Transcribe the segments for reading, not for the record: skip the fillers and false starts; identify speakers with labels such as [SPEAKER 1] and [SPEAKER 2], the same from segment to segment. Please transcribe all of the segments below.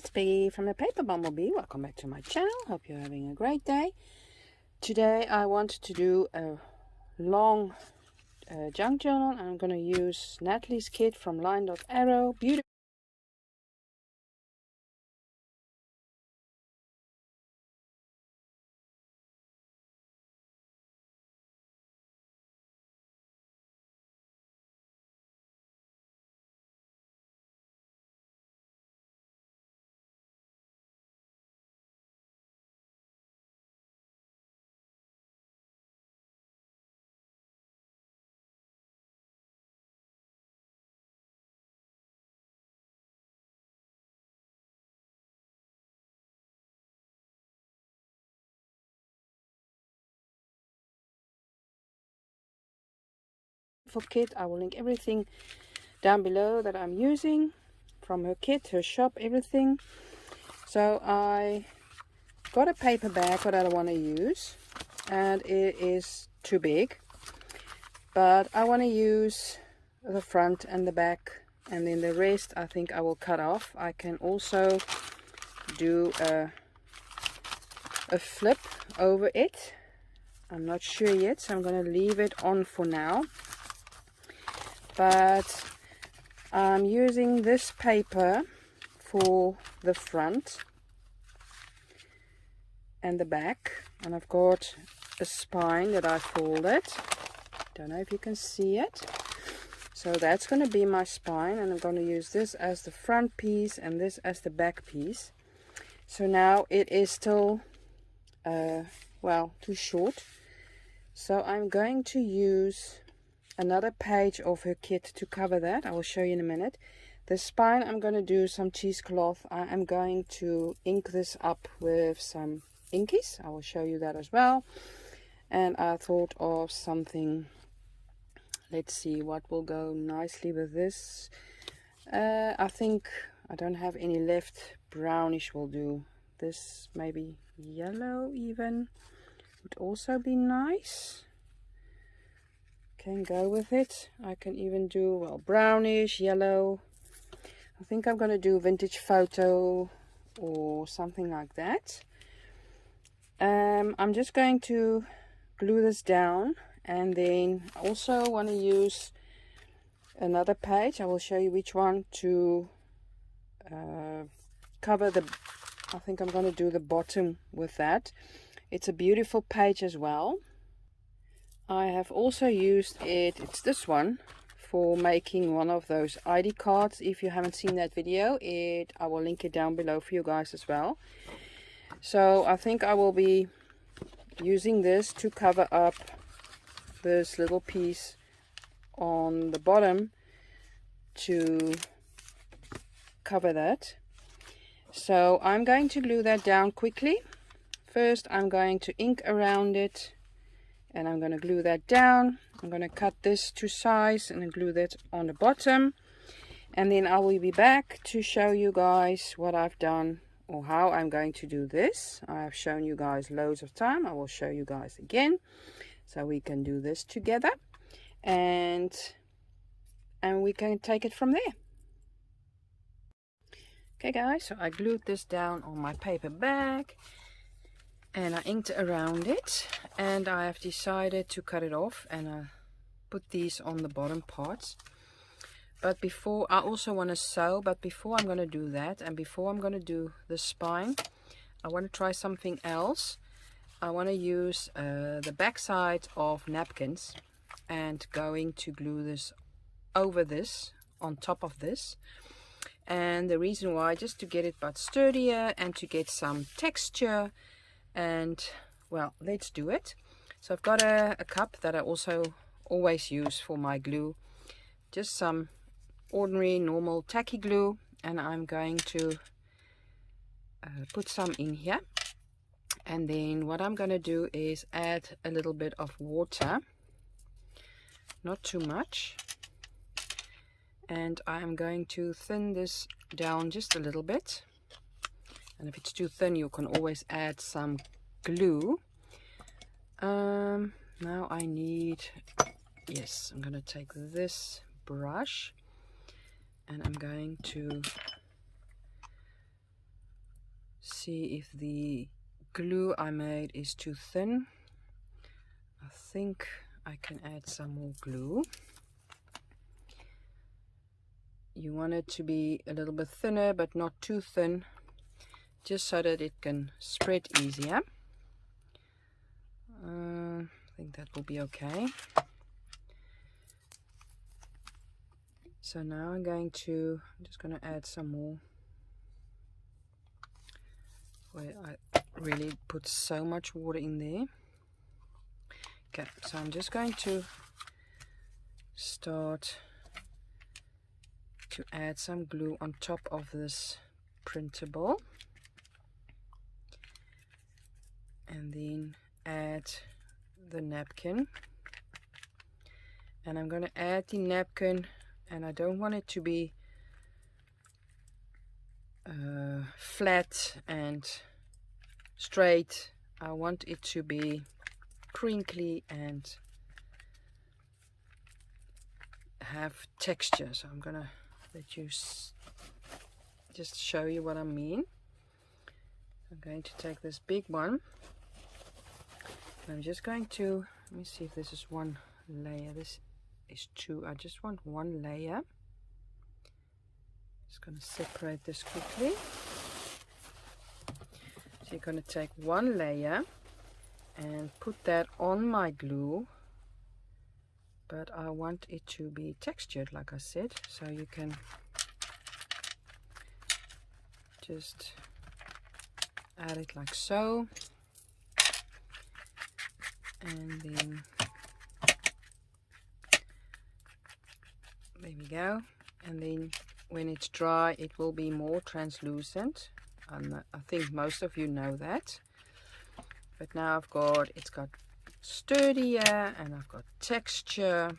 [SPEAKER 1] it's Peggy from the Paper Bumblebee. Welcome back to my channel. Hope you're having a great day. Today I want to do a long junk journal. I'm going to use Natalie's kit from Linedotarrow. Beautiful kit. I will link everything down below that I'm using from her kit, her shop, everything. So I got a paper bag that I want to use, and it is too big, but I want to use the front and the back, and then the rest I think I will cut off. I can also do a flip over it. I'm not sure yet, so I'm going to leave it on for now. But I'm using this paper for the front and the back, and I've got a spine that I folded. Don't know if you can see it. So that's going to be my spine, and I'm going to use this as the front piece and this as the back piece. So now it is still well, too short, so I'm going to use another page of her kit to cover that. I will show you in a minute. The spine, I'm going to do some cheesecloth. I am going to ink this up with some inkies. I will show you that as well. And I thought of something, let's see what will go nicely with this. I think I don't have any left. Brownish will do. This maybe yellow even would also be nice. Can go with it. I can even do, well, brownish, yellow. I think I'm going to do vintage photo or something like that. I'm just going to glue this down, and then I also want to use another page. I will show you which one to cover the, I think I'm going to do the bottom with that. It's a beautiful page as well. I have also used it, it's this one, for making one of those ID cards. If you haven't seen that video, I will link it down below for you guys as well. So I think I will be using this to cover up this little piece on the bottom to cover that. So I'm going to glue that down quickly. First I'm going to ink around it, and I'm going to glue that down. I'm going to cut this to size and glue that on the bottom. And then I will be back to show you guys what I've done, or how I'm going to do this. I have shown you guys loads of time. I will show you guys again, so we can do this together. And we can take it from there. Okay guys, so I glued this down on my paper bag. And I inked around it, and I have decided to cut it off and put these on the bottom parts. But before, I also want to sew, but before I'm going to do that, and before I'm going to do the spine, I want to try something else. I want to use the back side of napkins, and going to glue this over this, on top of this. And the reason why, just to get it but sturdier and to get some texture. And well, let's do it. So I've got a cup that I also always use for my glue, just some ordinary normal tacky glue, and I'm going to put some in here. And then what I'm going to do is add a little bit of water, not too much, and I'm going to thin this down just a little bit. And if it's too thin, you can always add some glue. Now I need, yes, I'm going to take this brush, and I'm going to see if the glue I made is too thin. I think I can add some more glue. You want it to be a little bit thinner, but not too thin, just so that it can spread easier. I think that will be okay. So now I'm just going to add some more, where I really put so much water in there. Okay, so I'm just going to start to add some glue on top of this printable, and then add the napkin. And I'm going to add the napkin, and I don't want it to be flat and straight. I want it to be crinkly and have texture. So I'm gonna let you just show you what I mean. I'm going to take this big one. I'm just going to, let me see if this is one layer. This is two. I just want one layer. Just going to separate this quickly. So you're going to take one layer and put that on my glue, but I want it to be textured, like I said, so you can just add it like so, and then there we go. And then when it's dry, it will be more translucent, and I think most of you know that. But now it's got sturdier, and I've got texture.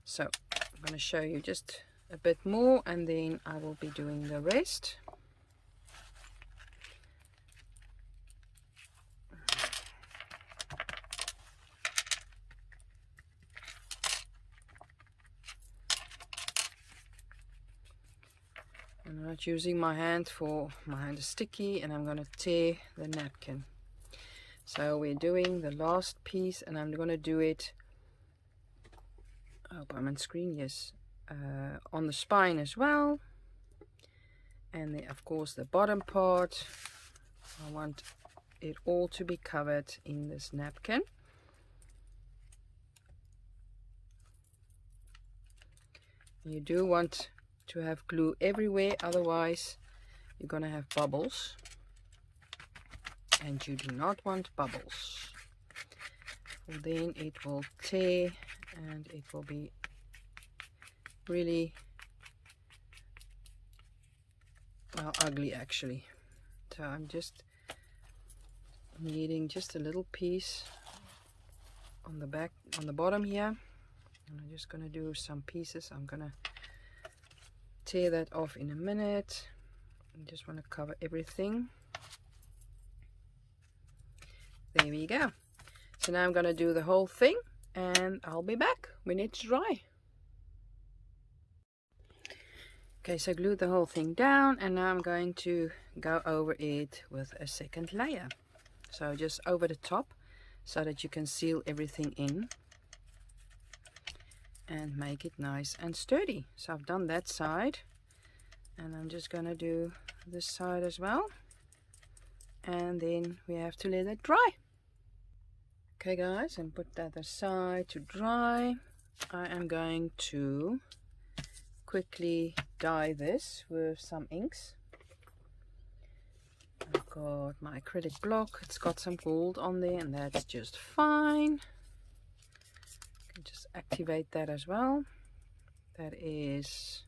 [SPEAKER 1] So I'm going to show you just a bit more, and then I will be doing the rest. I'm not using my hand, for my hand is sticky, and I'm going to tear the napkin. So we're doing the last piece, and I'm going to do it, I hope I'm on screen, yes, on the spine as well. And then, of course, the bottom part, I want it all to be covered in this napkin. You do want to have glue everywhere, otherwise you're going to have bubbles, and you do not want bubbles. Well, then it will tear, and it will be really, well, ugly actually. So I'm just needing just a little piece on the back, on the bottom here, and I'm just going to do some pieces. I'm going to tear that off in a minute. I just want to cover everything. There we go. So now I'm going to do the whole thing, and I'll be back when it's dry. Okay, so I glued the whole thing down, and now I'm going to go over it with a second layer. So just over the top, so that you can seal everything in and make it nice and sturdy. So I've done that side, and I'm just going to do this side as well, and then we have to let it dry. Okay guys, and put that aside to dry. I am going to quickly dye this with some inks. I've got my acrylic block. It's got some gold on there, and that's just fine. I can just activate that as well. That is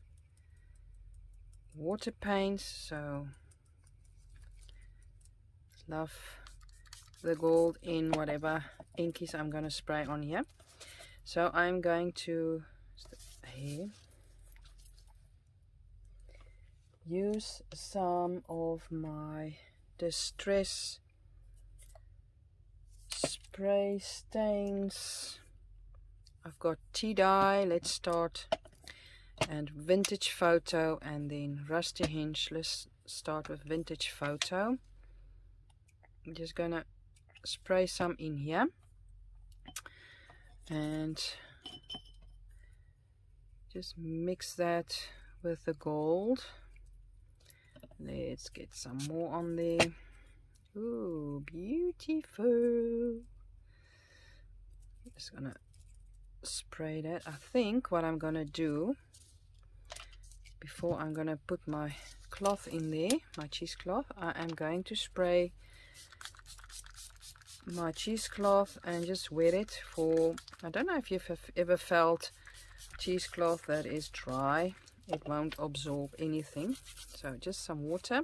[SPEAKER 1] water paints, so love the gold in whatever inkies I'm going to spray on here. So I'm going to here use some of my Distress spray stains. I've got tea dye, let's start, and vintage photo, and then rusty hinge. start with Vintage Photo. I'm just gonna spray some in here and just mix that with the gold. Let's get some more on there. Ooh, beautiful. Just gonna spray that. I think what I'm gonna do before I'm gonna put my cloth in there, my cheesecloth, I am going to spray my cheesecloth and just wet it for, I don't know if you've ever felt cheesecloth that is dry, it won't absorb anything. So just some water,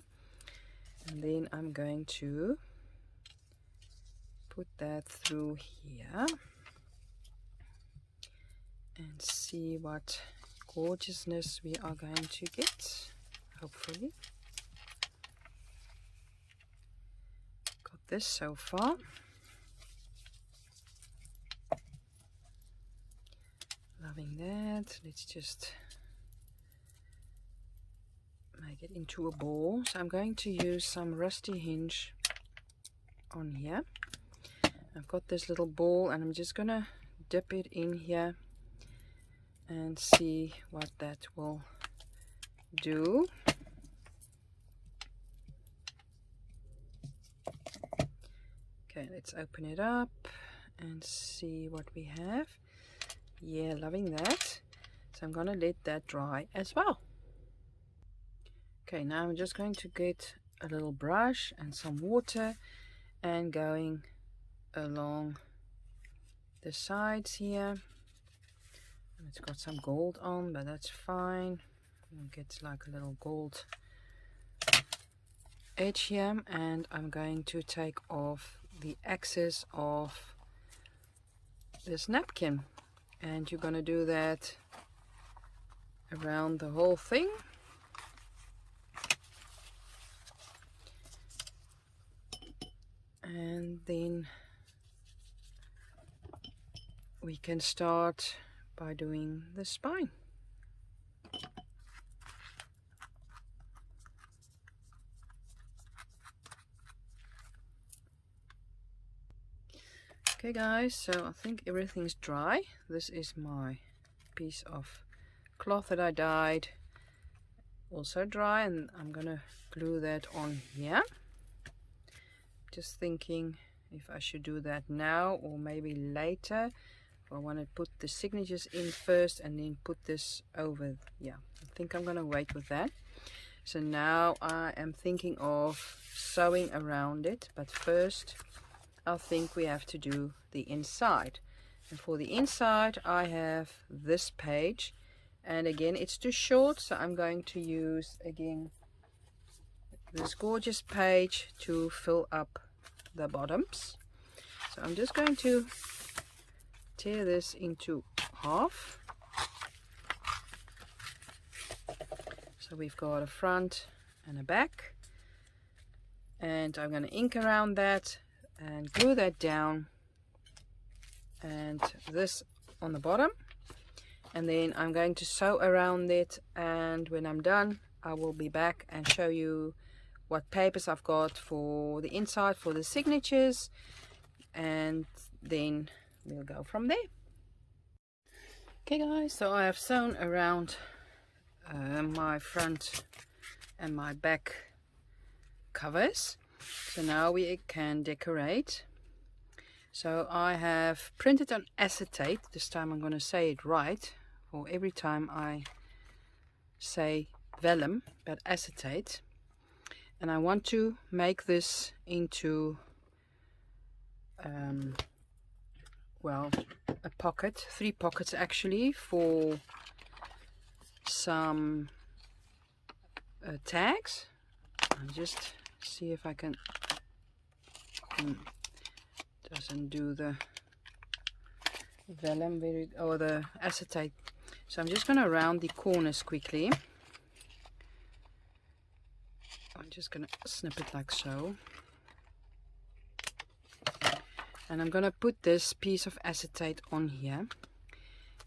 [SPEAKER 1] and then I'm going to put that through here and see what gorgeousness we are going to get, hopefully. Got this so far. Loving that. Let's just make it into a ball. So I'm going to use some rusty hinge on here. I've got this little ball and I'm just gonna dip it in here and see what that will do. Okay, let's open it up and see what we have. Yeah, loving that. So I'm gonna let that dry as well. Okay, now I'm just going to get a little brush and some water and going along the sides here. It's got some gold on, but that's fine. It gets like a little gold edge here, and I'm going to take off the excess of this napkin, and you're going to do that around the whole thing. And then we can start by doing the spine. Okay guys, so I think everything's dry. This is my piece of cloth that I dyed, also dry, and I'm gonna glue that on here. Just thinking if I should do that now or maybe later. I want to put the signatures in first and then put this over. Yeah, I think I'm gonna wait with that. So now I am thinking of sewing around it, but first I think we have to do the inside. And for the inside I have this page, and again it's too short, so I'm going to use again this gorgeous page to fill up the bottoms. So I'm just going to tear this into half. So we've got a front and a back, and I'm going to ink around that and glue that down, and this on the bottom, and then I'm going to sew around it, and when I'm done I will be back and show you what papers I've got for the inside for the signatures, and then we'll go from there. Okay guys, so I have sewn around my front and my back covers, so now we can decorate. So I have printed on acetate. This time I'm going to say it right, for every time I say vellum, but acetate. And I want to make this into well, a pocket, 3 pockets actually, for some tags. I'll just see if I can. Doesn't do the vellum very, or the acetate. So I'm just going to round the corners quickly. I'm just going to snip it like so. And I'm going to put this piece of acetate on here,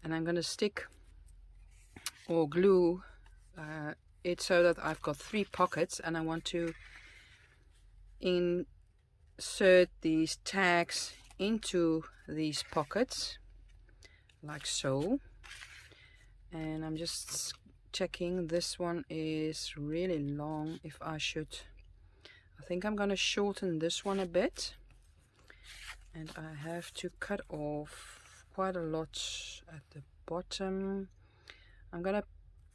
[SPEAKER 1] and I'm going to stick or glue it so that I've got 3 pockets, and I want to insert these tags into these pockets like so. And I'm just checking, this one is really long. If I think I'm gonna shorten this one a bit, and I have to cut off quite a lot at the bottom. I'm gonna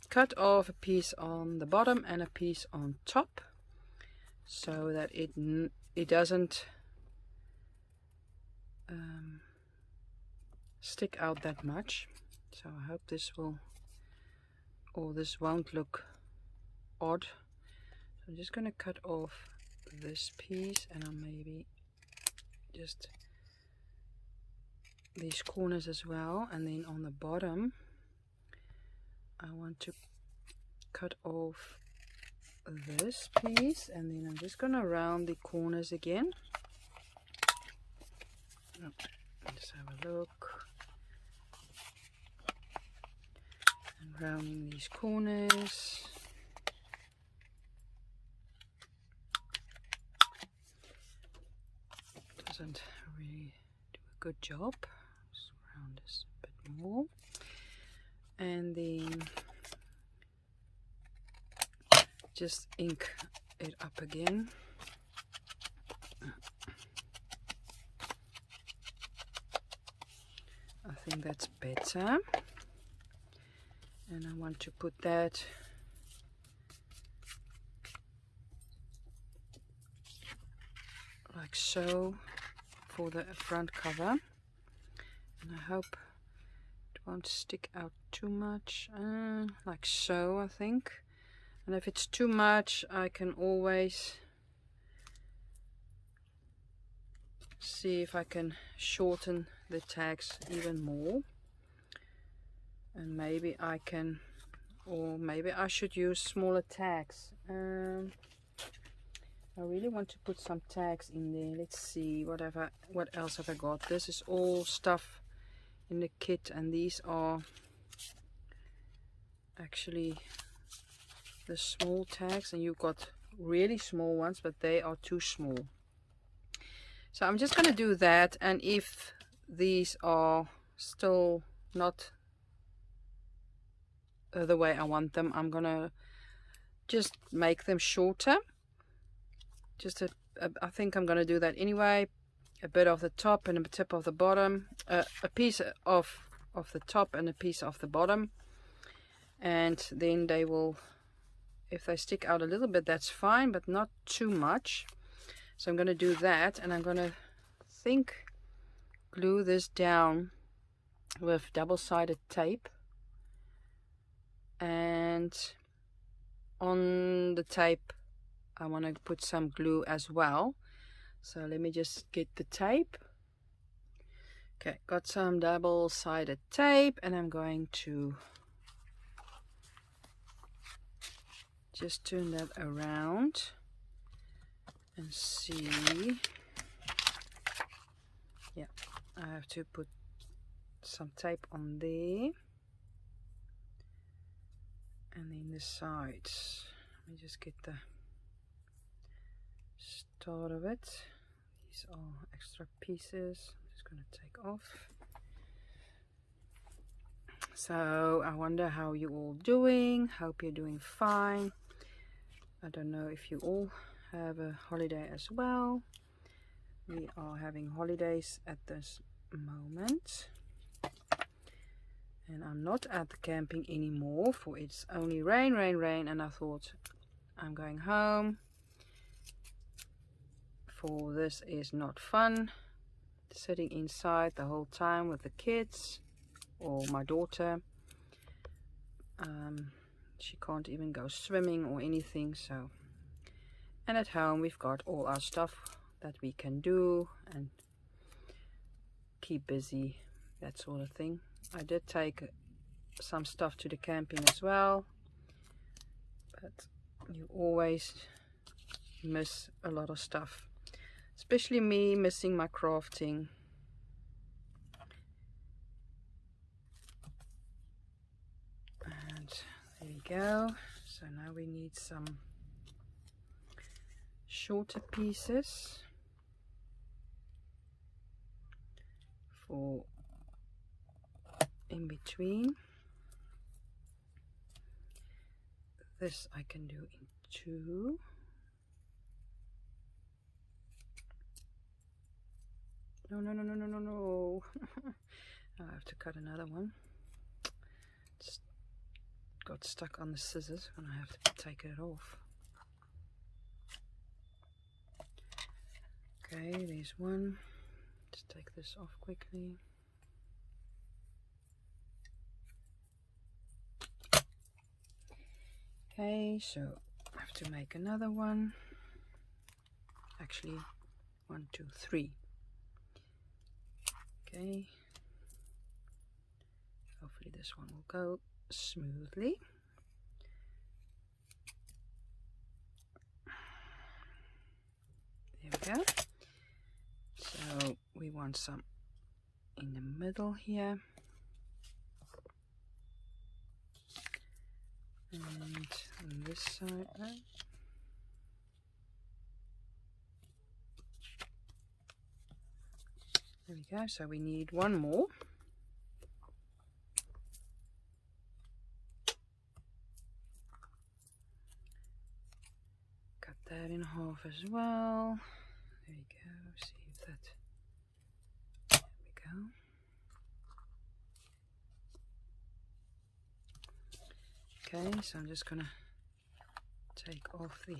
[SPEAKER 1] cut off a piece on the bottom and a piece on top, so that it doesn't stick out that much. So I hope this won't look odd. So I'm just gonna cut off this piece, and I'll maybe just these corners as well. And then on the bottom I want to cut off this piece, and then I'm just gonna round the corners again. Let's have a look. And rounding these corners. Doesn't really do a good job. Just round this a bit more. And then just ink it up again. I think that's better. And I want to put that like so for the front cover. And I hope it won't stick out too much, like so, I think. And if it's too much, I can always see if I can shorten the tags even more. And maybe I can, or maybe I should use smaller tags. I really want to put some tags in there. Let's see, what else have I got? This is all stuff in the kit, and these are actually the small tags, and you've got really small ones, but they are too small. So I'm just going to do that, and if these are still not the way I want them, I'm going to just make them shorter. I think I'm going to do that anyway. A bit of the top and a tip of the bottom, a piece of the top and a piece of the bottom, and then they will, if they stick out a little bit, that's fine, but not too much. So I'm going to do that, and I'm going to glue this down with double-sided tape, and on the tape I want to put some glue as well. So let me just get the tape. Okay, got some double-sided tape, and I'm going to just turn that around and see. Yeah, I have to put some tape on there, and then the sides. Let me just get the start of it. These are extra pieces. I'm just going to take off. So I wonder how you all doing. Hope you're doing fine. I don't know if you all have a holiday as well. We are having holidays at this moment, and I'm not at the camping anymore, for it's only rain, and I thought I'm going home, for this is not fun sitting inside the whole time with the kids or my daughter. She can't even go swimming or anything. So, and at home we've got all our stuff that we can do and keep busy, that sort of thing. I did take some stuff to the camping as well, but you always miss a lot of stuff, especially me missing my crafting. And there we go. So now we need some shorter pieces for in between. This I can do in 2. No. I have to cut another one. It's got stuck on the scissors and I have to take it off. Okay, there's one. Let's take this off quickly. Okay, so I have to make another one. Actually, 1, 2, 3. Okay. Hopefully this one will go smoothly. There we go. So we want some in the middle here. And on this side. There we go. So we need one more. Cut that in half as well. There we go. See if that. There we go. Okay, so I'm just gonna take off the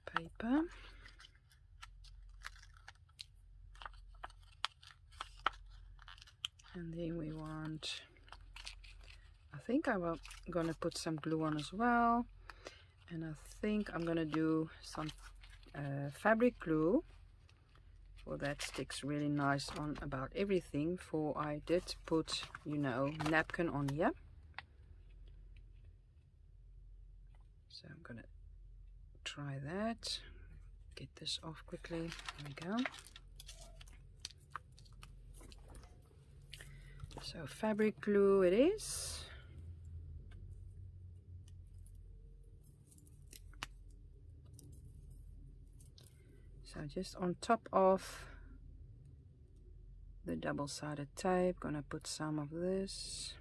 [SPEAKER 1] paper. And then we want, I think I'm gonna put some glue on as well. And I think I'm gonna do some fabric glue. Well, that sticks really nice on about everything, for I did put, you know, napkin on here. So I'm gonna try that. Get this off quickly. There we go. So fabric glue it is. So just on top of the double-sided tape, gonna put some of this.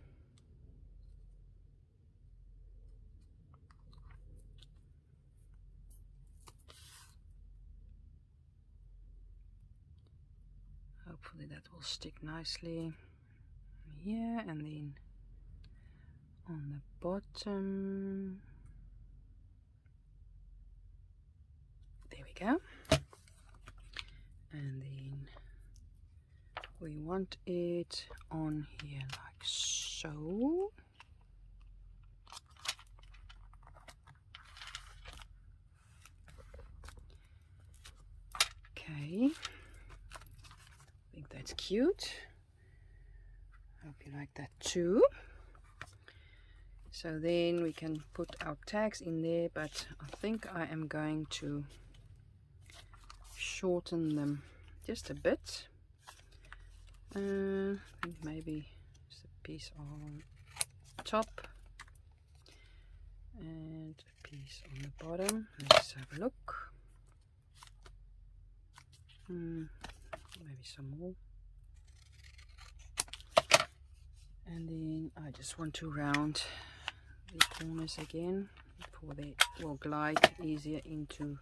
[SPEAKER 1] Hopefully that will stick nicely here, and then on the bottom. There we go. And then we want it on here like so. Okay, I think that's cute. Hope you like that too. So then we can put our tags in there, but I think I am going to shorten them just a bit. I think maybe just a piece on top and a piece on the bottom. Let's have a look. Maybe some more. And then I just want to round the corners again before they will glide easier into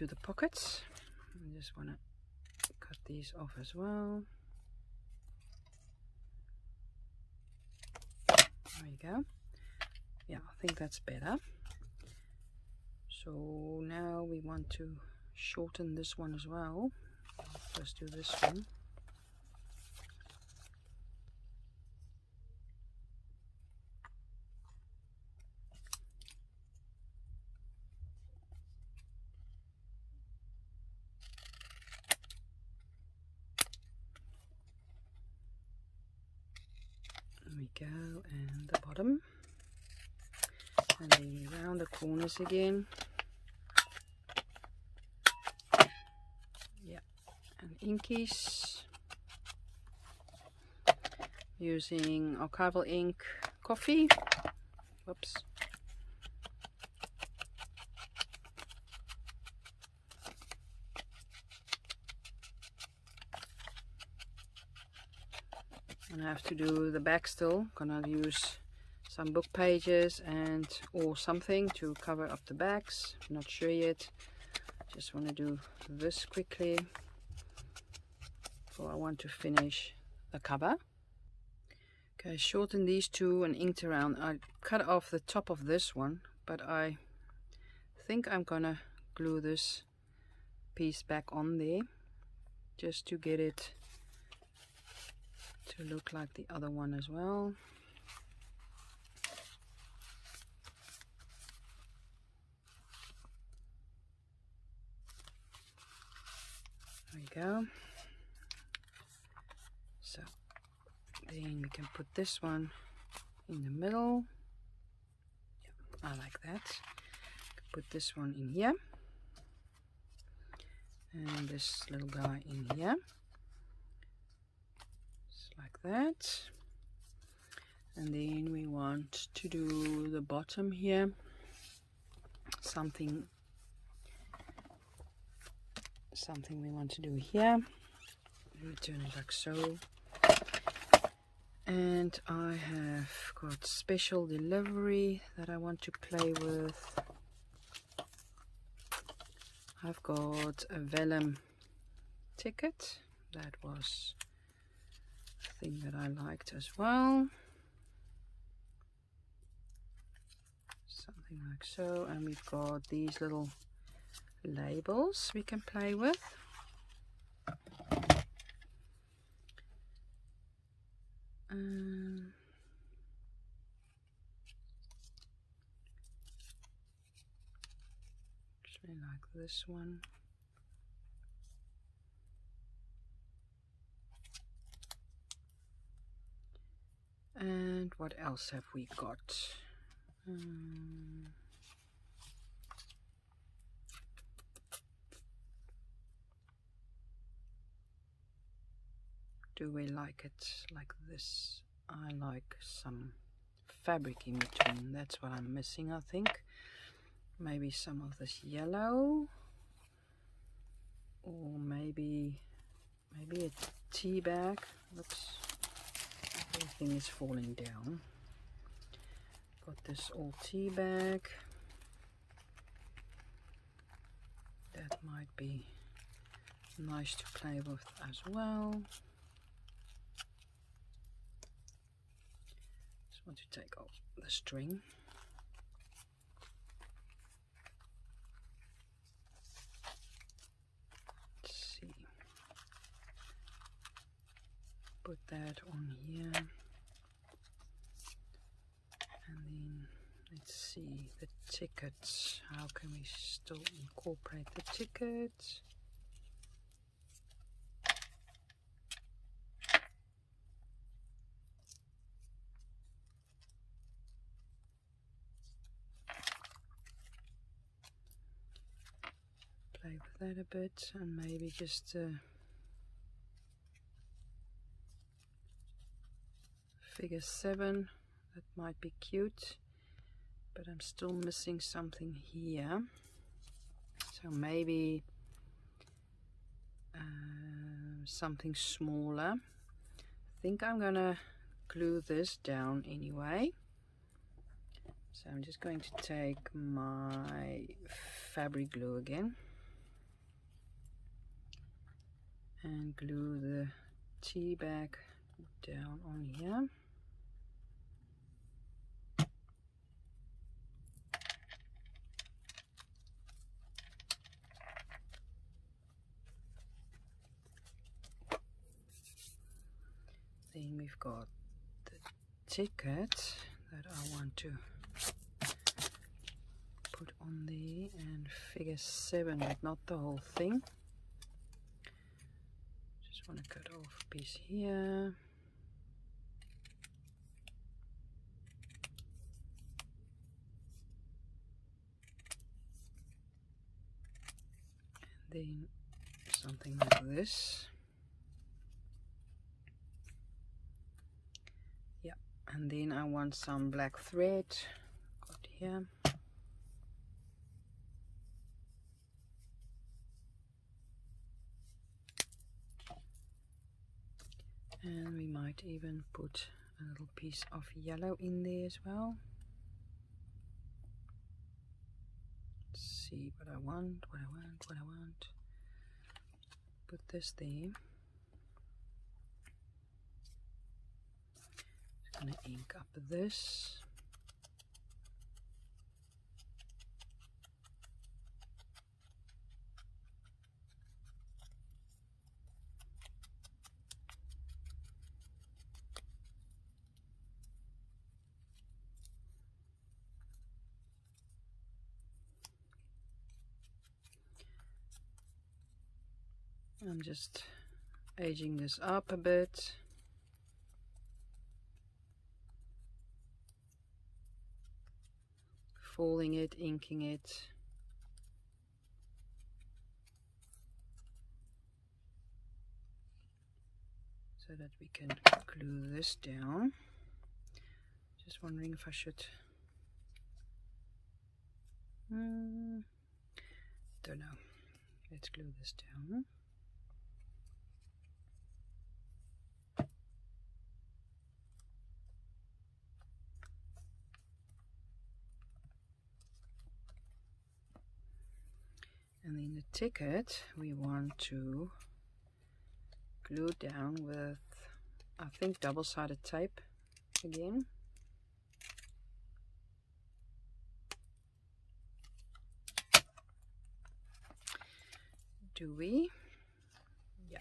[SPEAKER 1] the pockets. I just want to cut these off as well. There you go. Yeah, I think that's better. So now we want to shorten this one as well. Let's do this one. There we go, and the bottom. And then around the corners again. Yeah, and inkies. using archival ink coffee. Whoops. And I have to do the back still. Gonna use some book pages and or something to cover up the backs. Not sure yet. Just want to do this quickly before I want to finish the cover. Okay, shorten these two and inked around. I cut off the top of this one, but I think I'm gonna glue this piece back on there just to get it to look like the other one as well. There we go. So then we can put this one in the middle. Yeah, I like that. Put this one in here. And this little guy in here. Just like that. And then we want to do the bottom here. Something we want to do here. Turn it like so. And I have got special delivery that I want to play with. I've got a vellum ticket. That was a thing that I liked as well. Something like so. And we've got these little labels we can play with. Actually like this one. And what else have we got? Do we like it like this? I like some fabric in between. That's what I'm missing, I think. Maybe some of this yellow, or maybe a tea bag. Oops, everything is falling down. Got this old tea bag. That might be nice to play with as well. Just want to take off the string. Let's see. Put that on here. And then let's see the tickets. How can we still incorporate the tickets? Play with that a bit, and maybe just figure 7. That might be cute, but I'm still missing something here. So maybe something smaller. I think I'm gonna glue this down anyway. So I'm just going to take my fabric glue again and glue the tea bag down on here. Then we've got the ticket that I want to put on there, and figure 7, but not the whole thing. Just want to cut off a piece here. And then something like this. And then I want some black thread. Got here. And we might even put a little piece of yellow in there as well. Let's see what I want, what I want, what I want. Put this there. Just gonna ink up this. I'm just aging this up a bit. Folding it, inking it. So that we can glue this down. Just wondering if I should... don't know. Let's glue this down. And in the ticket we want to glue down with, I think, double-sided tape again. Do we? Yeah.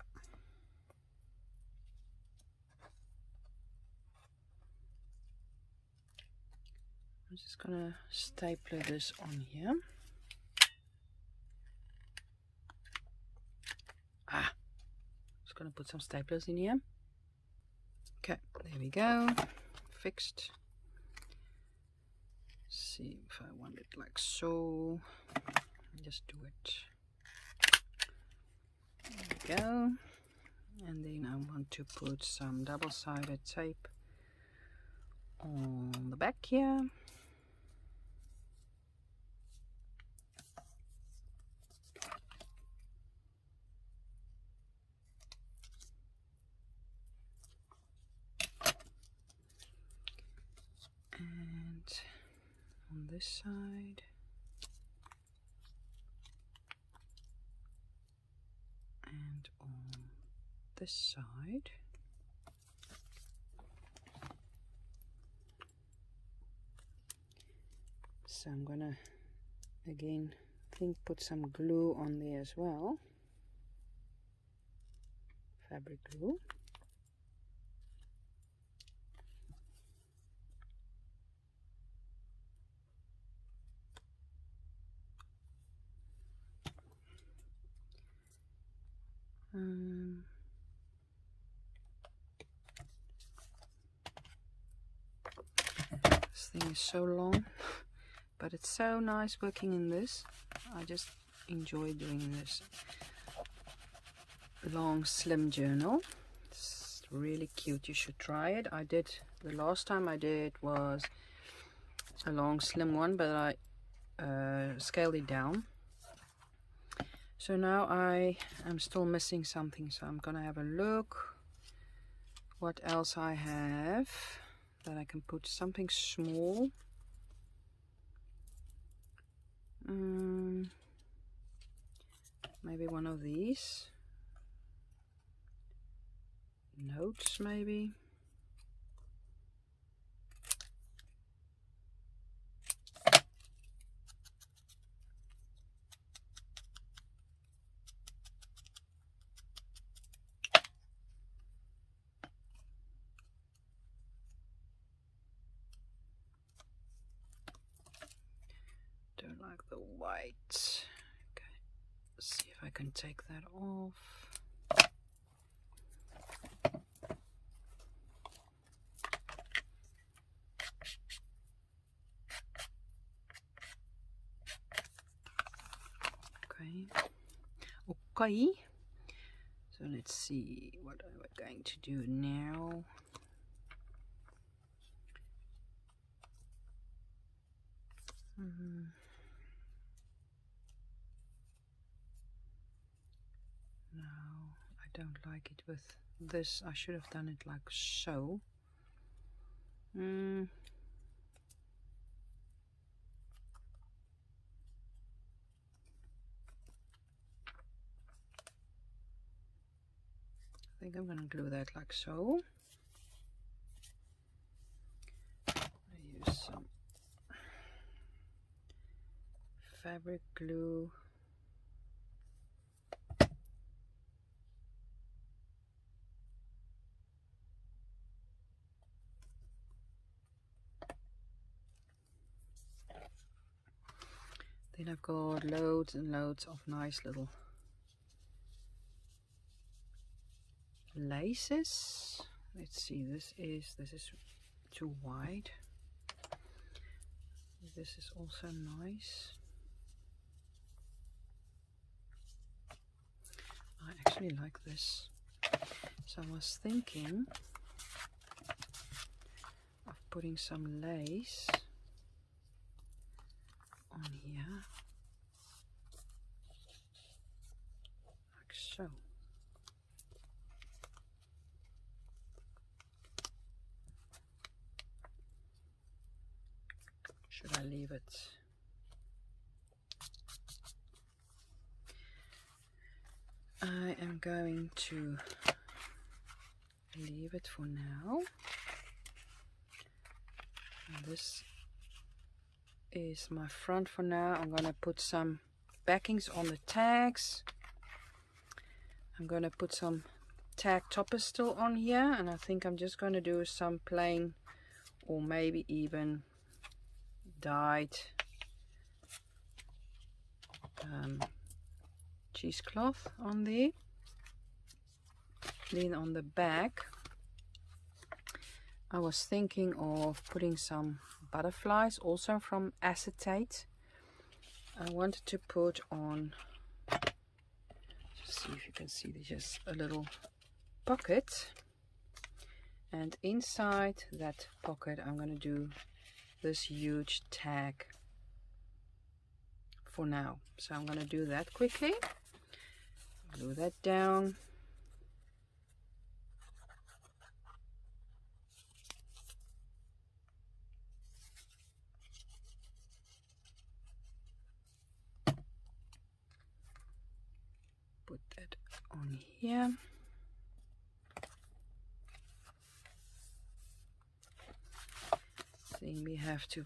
[SPEAKER 1] I'm just gonna stapler this on here. Just gonna put some staplers in here. Okay, there we go. Fixed. See if I want it like so. Just do it. There we go. And then I want to put some double-sided tape on the back here. And on this side. And on this side. So I'm gonna again put some glue on there as well. Fabric glue. This thing is so long, but it's so nice working in this. I just enjoy doing this long slim journal. It's really cute. You should try it. I did, the last time I did was a long slim one, but I scaled it down. So now I am still missing something, so I'm gonna have a look what else I have that I can put something small. Maybe one of these notes, maybe. Don't like the white. Okay, let's see if I can take that off. Okay. So let's see what we're going to do now. No, I don't like it with this. I should have done it like so. I think I'm gonna glue that like so. I use some fabric glue. Then I've got loads and loads of nice little laces. Let's see, this is too wide. This is also nice. I actually like this. So I was thinking of putting some lace on here, like so. Should I leave it? I am going to leave it for now. And this is my front for now. I'm gonna put some backings on the tags. I'm gonna put some tag toppers still on here, and I think I'm just gonna do some plain or maybe even dyed cheesecloth on there. Then on the back I was thinking of putting some butterflies, also from acetate. I wanted to put on, just see if you can see, just a little pocket, and inside that pocket I'm going to do this huge tag for now. So I'm going to do that quickly. Glue that down. Put that on here. Then we have to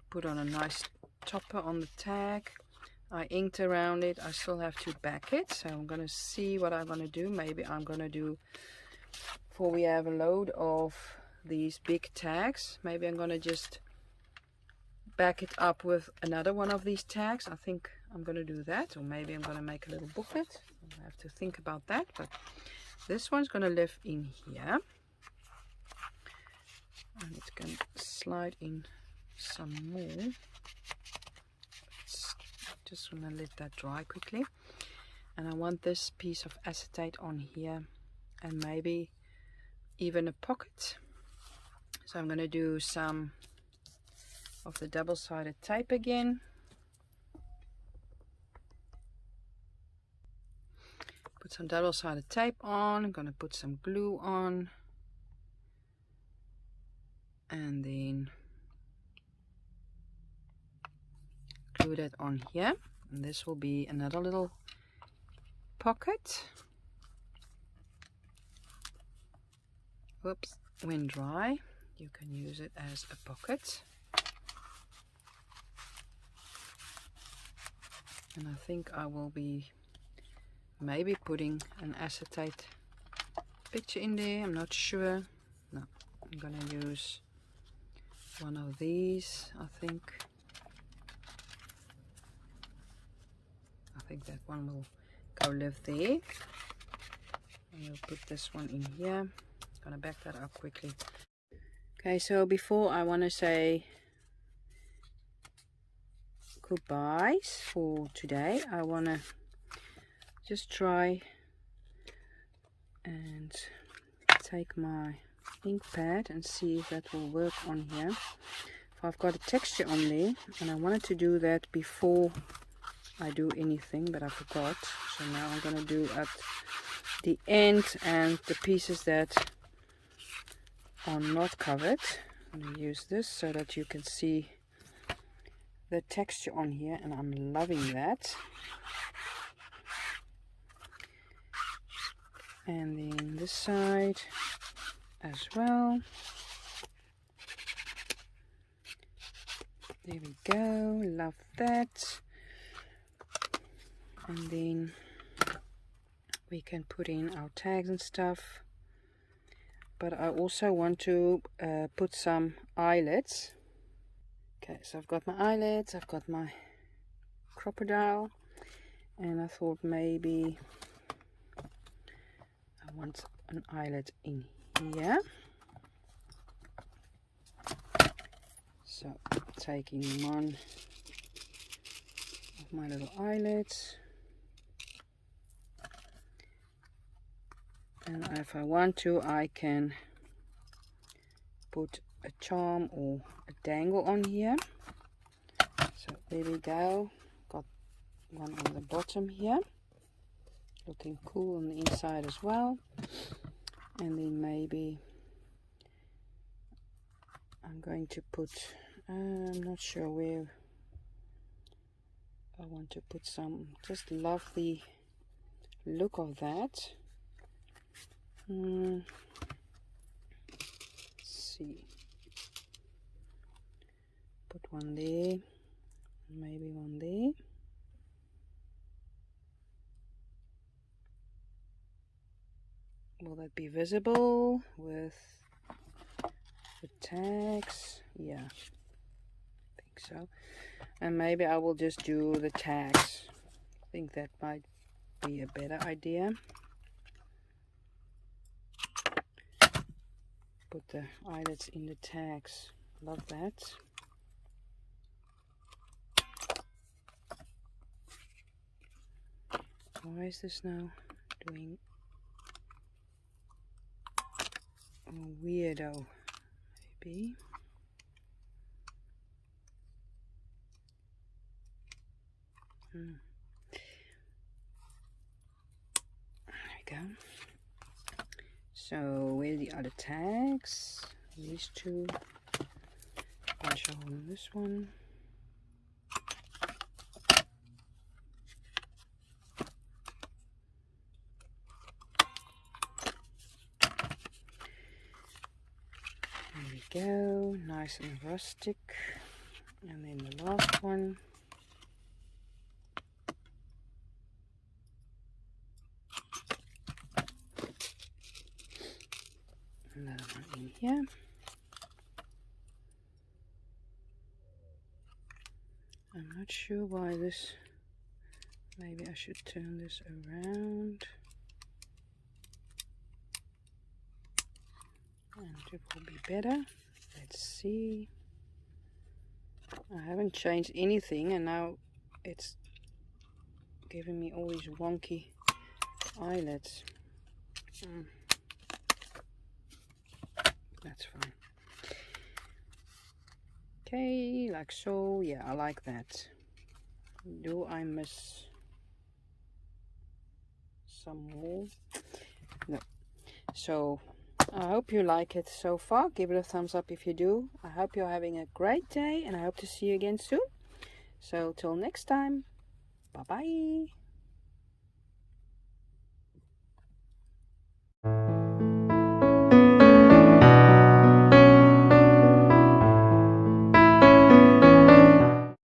[SPEAKER 1] put on a nice topper on the tag. I inked around it. I still have to back it, so I'm gonna see what I'm gonna do. Maybe I'm gonna do, for we have a load of these big tags, maybe I'm gonna just back it up with another one of these tags. I think I'm gonna do that, or maybe I'm gonna make a little booklet. I have to think about that, but this one's gonna live in here, and it can slide in some more. Just want to let that dry quickly, and I want this piece of acetate on here, and maybe even a pocket. So I'm going to do some of the double-sided tape again. Put some double-sided tape on. I'm going to put some glue on, and then glue that on here, and this will be another little pocket. Whoops, when dry you can use it as a pocket. And I think I will be maybe putting an acetate picture in there, I'm not sure. No, I'm gonna use one of these. I think that one will go live there. And we'll put this one in here. I'm gonna back that up quickly. Okay, so before I want to say goodbyes for today, I want to just try and take my ink pad and see if that will work on here. I've got a texture on there, and I wanted to do that before I do anything, but I forgot. So now I'm going to do at the end and the pieces that are not covered. I'm going to use this so that you can see the texture on here, and I'm loving that. And then this side as well. There we go, love that. And then we can put in our tags and stuff. But I also want to put some eyelets. Okay, so I've got my eyelets, I've got my crocodile, and I thought maybe I want an eyelet in here. So taking one of my little eyelets, and if I want to, I can put a charm or a dangle on here. So there we go, got one on the bottom here, looking cool on the inside as well. And then maybe I'm going to put, I'm not sure where I want to put some. Just love the look of that. Let's see, put one there, maybe one there. Will that be visible with the tags? Yeah, I think so. And maybe I will just do the tags. I think that might be a better idea. Put the eyelets in the tags. Love that. Why is this now doing a weirdo? Maybe. There we go. So where are the other tags? These two. Punch a hole in this one. There we go, nice and rustic. And then the last one. Another one in here. I'm not sure why this, maybe I should turn this around. And it will be better. Let's see. I haven't changed anything, and now it's giving me all these wonky eyelets. That's fine. Okay, like so. Yeah, I like that. Do I miss some more? No. So I hope you like it so far. Give it a thumbs up if you do. I hope you're having a great day, and I hope to see you again soon. So till next time, bye bye.